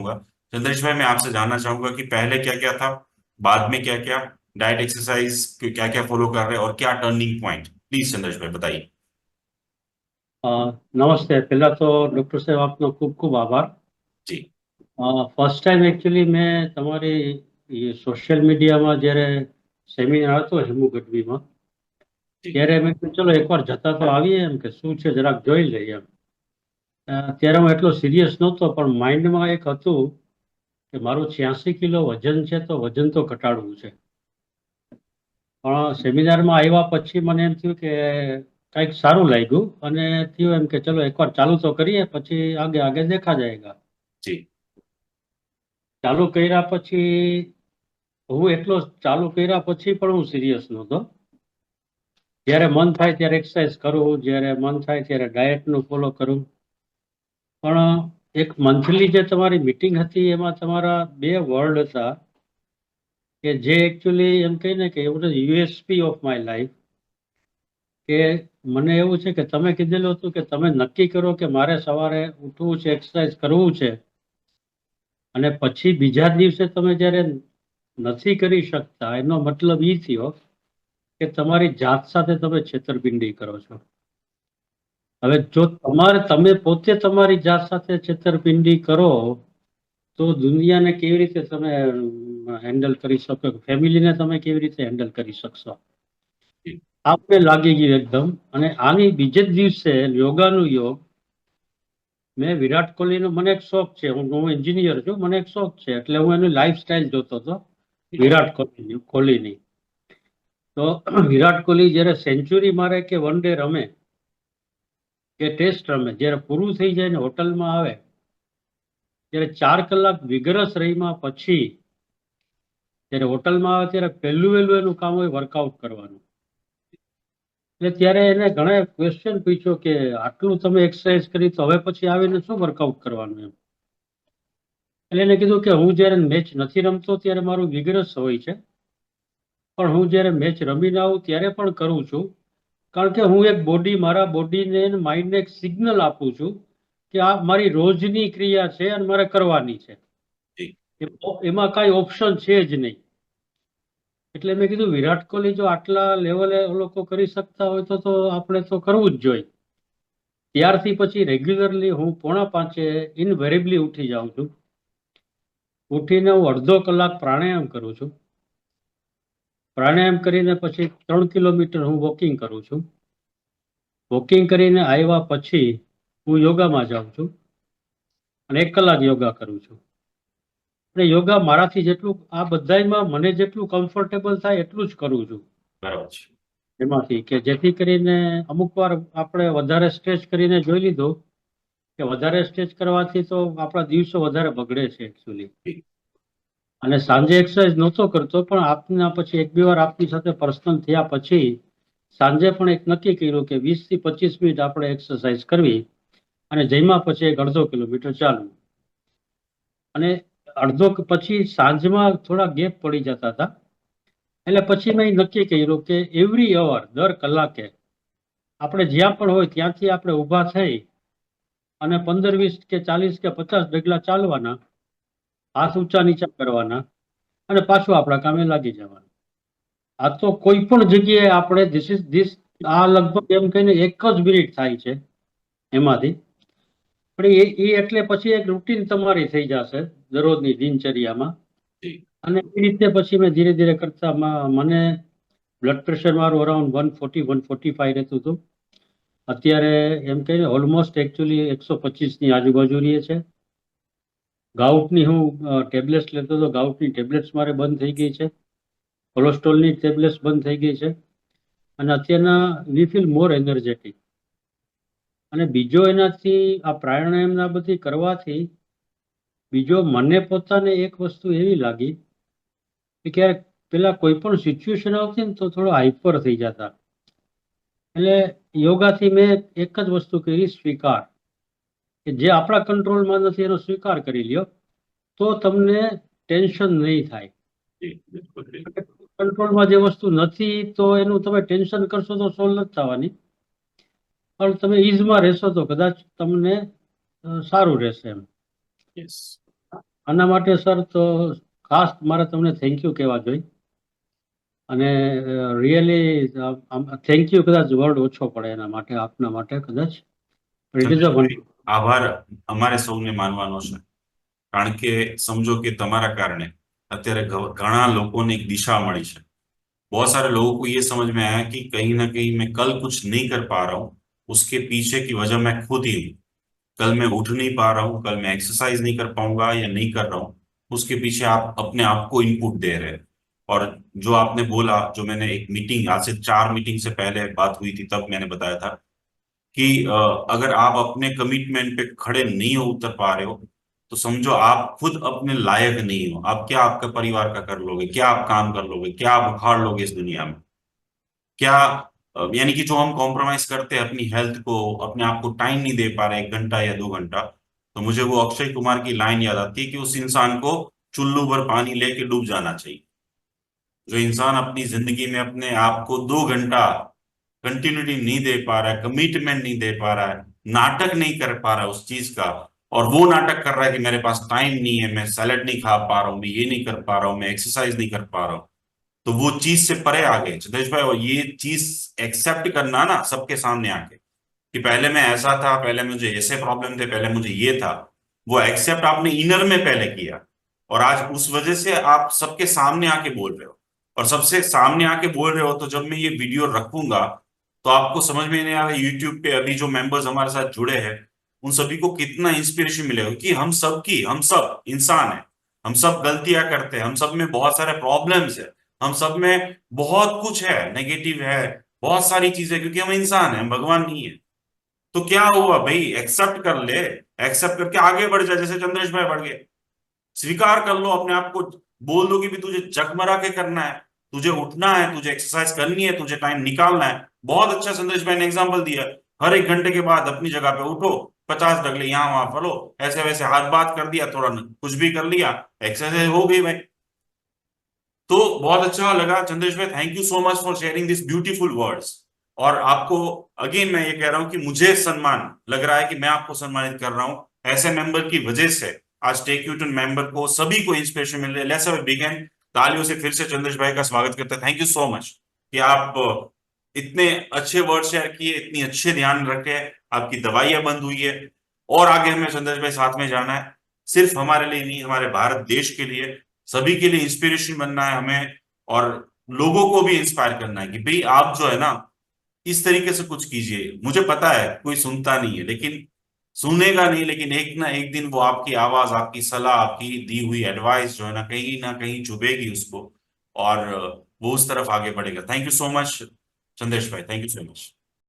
होगा। चंद्रेश भाई, मैं आपसे जानना चाहूंगा कि पहले क्या क्या था, बाद में क्या क्या, डाइट एक्सरसाइज क्या क्या फॉलो कर रहे हैं और क्या टर्निंग पॉइंट, प्लीज चंद्रेश भाई बताइए। નમસ્તે. પહેલા તો ડૉક્ટર સાહેબ આપનો ખૂબ ખૂબ આભાર. जी। ફર્સ્ટ ટાઈમ એકચ્યુઅલી મેં તમારી સોશિયલ મીડિયામાં જ્યારે સેમિનાર હતો હેમુ ગઢવીમાં, जी। ત્યારે મેં કીધું ચલો એકવાર જતા તો આવીએ, એમ કે શું છે જરાક જોઈ લઈએ એમ. ત્યારે હું એટલો સિરિયસ નહોતો, પણ માઇન્ડમાં એક હતું કે મારું 86 કિલો વજન છે, તો વજન તો ઘટાડવું છે. પણ સેમિનારમાં આવ્યા પછી મને એમ થયું કે કંઈક સારું લાગ્યું, અને થયું એમ કે ચલો એકવાર ચાલુ તો કરીએ, પછી આગે આગે દેખા જાયગા. जी। ચાલુ કર્યા પછી ચાલુ કર્યા પછી પણ હું સિરિયસ નહોતો. જ્યારે મન થાય ત્યારે એક્સરસાઇઝ કરું, જ્યારે મન થાય ત્યારે ડાયટનું ફોલો કરું. પણ એક મંથલી જે તમારી મીટિંગ હતી એમાં તમારા બે વર્ડ હતા કે જે એકચ્યુઅલી એમ કહીને કે એવું યુએસપી ઓફ માય લાઈફ. કે મને એવું છે કે તમે કીધેલું હતું કે તમે નક્કી કરો કે મારે સવારે ઉઠવું છે, એક્સરસાઇઝ કરવું છે, અને પછી બીજા દિવસે તમે જ્યારે નથી કરી શકતા, એનો મતલબ એ થયો કે તમારી જાત સાથે તમે છેતરપિંડી કરો છો. હવે જો તમે પોતે તમારી જાત સાથે છેતરપિંડી કરો, તો દુનિયાને કેવી રીતે તમે હેન્ડલ કરી શકો, ફેમિલીને તમે કેવી રીતે હેન્ડલ કરી શકશો? जी। આપને લાગી ગયું એકદમ. અને આની બીજે જ દિવસે યોગાનું યોગ. મેં વિરાટ કોહલીનો મને એક શોખ છે, હું એન્જિનિયર છું, મને એક શોખ છે, એટલે હું એની લાઈફ સ્ટાઇલ જોતો હતો વિરાટ કોહલીની. તો વિરાટ કોહલી જ્યારે સેન્ચુરી મારે કે વન ડે રમે કે ટેસ્ટ રમે, જ્યારે પૂરું થઈ જાય ને હોટલમાં આવે, ત્યારે 4 કલાક વિગરસ રહીમાં પછી જ્યારે હોટલમાં આવે, ત્યારે પહેલું વહેલું એનું કામ હોય વર્કઆઉટ કરવાનું. એટલે ત્યારે એને ઘણા ક્વેશ્ચન પૂછ્યો કે આટલું તમે એક્સરસાઇઝ કરી, તો હવે પછી આવીને શું વર્કઆઉટ કરવાનું એમ. એટલે એને કીધું કે હું જ્યારે મેચ નથી રમતો ત્યારે મારું વિગરસ હોય છે, પણ હું જ્યારે મેચ રમીને આવું ત્યારે પણ કરું છું, કારણ કે હું એક મારા બોડીને માઇન્ડને એક સિગ્નલ આપું છું કે આ મારી રોજની ક્રિયા છે અને મારે કરવાની છે. जी। એમાં કાંઈ ઓપ્શન છે જ નહીં. એટલે મેં કીધું વિરાટ કોહલી જો આટલા લેવલે લોકો કરી શકતા હોય, તો આપણે તો કરવું જ જોઈએ. ત્યારથી પછી રેગ્યુલરલી હું 4:45 ઇનવેરેબલી ઉઠી જાઉં છું. ઉઠીને હું અડધો કલાક પ્રાણાયામ કરું છું. પ્રાણાયામ કરીને પછી 3 કિલોમીટર હું વોકિંગ કરું છું. વોકિંગ કરીને આવ્યા પછી હું યોગામાં જાઉં છું, અને 1 કલાક યોગા કરું છું. અને યોગા મારાથી જેટલું આ બધામાં મને જેટલું કમ્ફર્ટેબલ થાય એટલું જ કરું છું. बराबर છે। એમાંથી કે જેથી કરીને અમુક વાર આપણે વધારે સ્ટ્રેચ કરીને જોઈ લીધું કે વધારે સ્ટ્રેચ કરવાથી તો આપણા દિવસો વધારે બગડે છે એકચ્યુઅલી. जी। અને સાંજે એક્સરસાઇઝ નહોતો કરતો, પણ આપના પછી એક બે વાર આપની સાથે પર્સનલ થયા પછી સાંજે પણ એક નક્કી કર્યું કે 20 થી 25 મિનિટ આપણે એક્સરસાઇઝ કરવી, અને જમ્યા પછી એક અડધો કિલોમીટર ચાલવું. અને પછી સાંજમાં થોડા ગેપ પડી જતા હતા, એટલે પછી મેં નક્કી કર્યું કે એવરી અવર, દર કલાકે આપણે જ્યાં પણ હોય ત્યાંથી આપણે ઊભા થઈ અને 15, 20 કે 40 કે 50 ડગલા ચાલવાના, હાથ ઊંચા નીચા કરવાના, અને પાછું આપણા કામે લાગી જવાનું. આ તો કોઈ પણ જગ્યાએ આપણે આ લગભગ એમ કહીને 1 જ મિનિટ થાય છે એમાંથી. પણ એટલે પછી એક રૂટીન તમારી થઈ જશે દરરોજની દિનચર્યામાં. जी। અને એ રીતે પછી મેં ધીરે ધીરે કરતા મને બ્લડ પ્રેશર મારું અરાઉન્ડ 140, 145 રહેતું હતું. અત્યારે એમ કહીને ઓલમોસ્ટ એકચ્યુઅલી 125ની આજુબાજુ રહે છે. ગાઉટની હું ટેબ્લેટ્સ લેતો હતો, ગાઉટની ટેબ્લેટ્સ મારે બંધ થઈ ગઈ છે. કોલેસ્ટ્રોલની ટેબ્લેટ્સ બંધ થઈ ગઈ છે. અને અત્યારના વી ફીલ મોર એનર્જેટિક. અને બીજો એનાથી આ પ્રાણાયામના બધી કરવાથી બીજો મને પોતાને એક વસ્તુ એવી લાગી કે ક્યારેક પેલા કોઈ પણ સિચ્યુએશન આવતી ને તો થોડો હાઈપર થઈ જતા. એટલે યોગાથી મેં એક જ વસ્તુ કરી, સ્વીકાર. કે જે આપણા કંટ્રોલમાં નથી એનો સ્વીકાર કરી લ્યો, તો તમને ટેન્શન નહીં થાય. जी। बिल्कुल बिल्कुल। કંટ્રોલમાં જે વસ્તુ નથી તો એનું તમે ટેન્શન કરશો તો સોલ્વ નથી થવાની. પણ તમે ઈઝમાં રહેશો તો કદાચ તમને સારું રહેશે એમ. यस। આના માટે સર તો ખાસ મારે તમને થેન્ક યુ કહેવા જોઈએ. અને રિયલી થેન્ક યુ કદાચ વર્ડ ઓછો પડે એના માટે, આપના માટે કદાચ. ઇટ ઇઝ અ ચંદ્રભાઈ, આભાર અમારે સૌને માનવાનો છે, કારણ કે समझो कि તમારા કારણે અત્યારે ઘણા લોકોને એક દિશા મળી છે. बहुत सारे लोगों को ये समझ में आया कि कहीं ना कहीं मैं कल कुछ नहीं कर पा रहा हूँ, उसके पीछे की वजह मैं खुद ही हूँ. कल मैं उठ नहीं पा रहा हूँ, कल मैं एक्सरसाइज नहीं कर पाऊंगा या नहीं कर रहा हूँ, उसके पीछे आप अपने आप को इनपुट दे रहे हैं. और जो आपने बोला, जो मैंने एक मीटिंग आज से 4 मीटिंग से पहले बात हुई थी तब मैंने बताया था कि अगर आप अपने कमिटमेंट पे खड़े नहीं हो उतर पा रहे हो, तो समझो आप खुद अपने लायक नहीं हो. आप क्या आपका परिवार का कर लोगे, क्या आप काम कर लोगे, क्या आप उखाड़ लोगे इस दुनिया में, क्या यानी कि जो हम कॉम्प्रोमाइज करते हैं अपनी हेल्थ को, अपने आप को टाइम नहीं दे पा रहे 1 घंटा या 2 घंटा. तो मुझे वो अक्षय कुमार की लाइन याद आती है कि उस इंसान को चुल्लू भर पानी लेके डूब जाना चाहिए. जो इंसान अपनी जिंदगी में अपने आप को 2 घंटा कंटिन्यूटी नहीं दे पा रहा है, कमिटमेंट नहीं दे पा रहा है, नाटक नहीं कर पा रहा है उस चीज का, और वो नाटक कर रहा है कि मेरे पास टाइम नहीं है, मैं सैलेड नहीं खा पा रहा हूँ, मैं ये नहीं कर पा रहा हूँ, मैं एक्सरसाइज नहीं कर पा रहा हूँ, तो वो चीज से परे आ गए सिद्धेश भाई. और ये चीज एक्सेप्ट करना ना सबके सामने आके कि पहले मैं ऐसा था, पहले मुझे ऐसे प्रॉब्लम थे, पहले मुझे ये था, वो एक्सेप्ट आपने इनर में पहले किया, और आज उस वजह से आप सबके सामने आके बोल रहे हो. और सबसे सामने आके बोल रहे हो तो जब मैं ये वीडियो रखूंगा तो आपको समझ में नहीं आ रहा यूट्यूब पे अभी जो मेंबर्स हमारे साथ जुड़े हैं उन सभी को कितना इंस्पिरेशन मिलेगा कि हम सब इंसान हैं, हम सब गलतियां करते हैं, हम सब में बहुत सारे प्रॉब्लम्स है, हम सब में बहुत कुछ है, नेगेटिव है, बहुत सारी चीजें, क्योंकि हम इंसान हैं, हम भगवान नहीं है. तो क्या हुआ भाई, एक्सेप्ट कर ले, एक्सेप्ट करके आगे बढ़ जा जैसे चंद्रेश भाई बढ़ गए. स्वीकार कर लो अपने आप को, बोल दो कि भी तुझे चकमरा के करना है, तुझे उठना है, तुझे एक्सरसाइज करनी है, तुझे टाइम निकालना है. बहुत अच्छा संदेश भाई ने एग्जाम्पल दिया. हर 1 घंटे के बाद अपनी जगह पे उठो, 50 डगले यहाँ वहां फलो, ऐसे वैसे हाथ बात कर दिया, थोड़ा कुछ भी कर लिया, एक्सरसाइज हो गई भाई. तो बहुत अच्छा लगा चंद्रेश भाई, thank you so much for sharing this beautiful words. और आपको अगेन मैं ये कह रहा हूं कि मुझे सम्मान लग रहा है कि मैं आपको सम्मानित कर रहा हूं ऐसे मेंबर की वजह से. आज टेक यू टन मेंबर को सभी को इंस्पिरेशन मिल रही है. Let's have a big and तालियों से फिर से चंद्रेश भाई का स्वागत करते हैं. थैंक यू सो मच कि आप इतने अच्छे वर्ड शेयर किए, इतनी अच्छे ध्यान रखे, आपकी दवाइयां बंद हुई है, और आगे हमें चंद्रेश भाई साथ में जाना है. सिर्फ हमारे लिए नहीं, हमारे भारत देश के लिए, सभी के लिए इंस्पिरेशन बनना है हमें, और लोगों को भी इंस्पायर करना है कि भाई आप जो है ना इस तरीके से कुछ कीजिए. मुझे पता है कोई सुनता नहीं है, लेकिन सुनेगा नहीं, लेकिन एक ना एक दिन वो आपकी आवाज, आपकी सलाह, आपकी दी हुई एडवाइस जो है ना कहीं चुभेगी उसको, और वो उस तरफ आगे बढ़ेगा. Thank you so much Chandresh भाई, थैंक यू सो मच.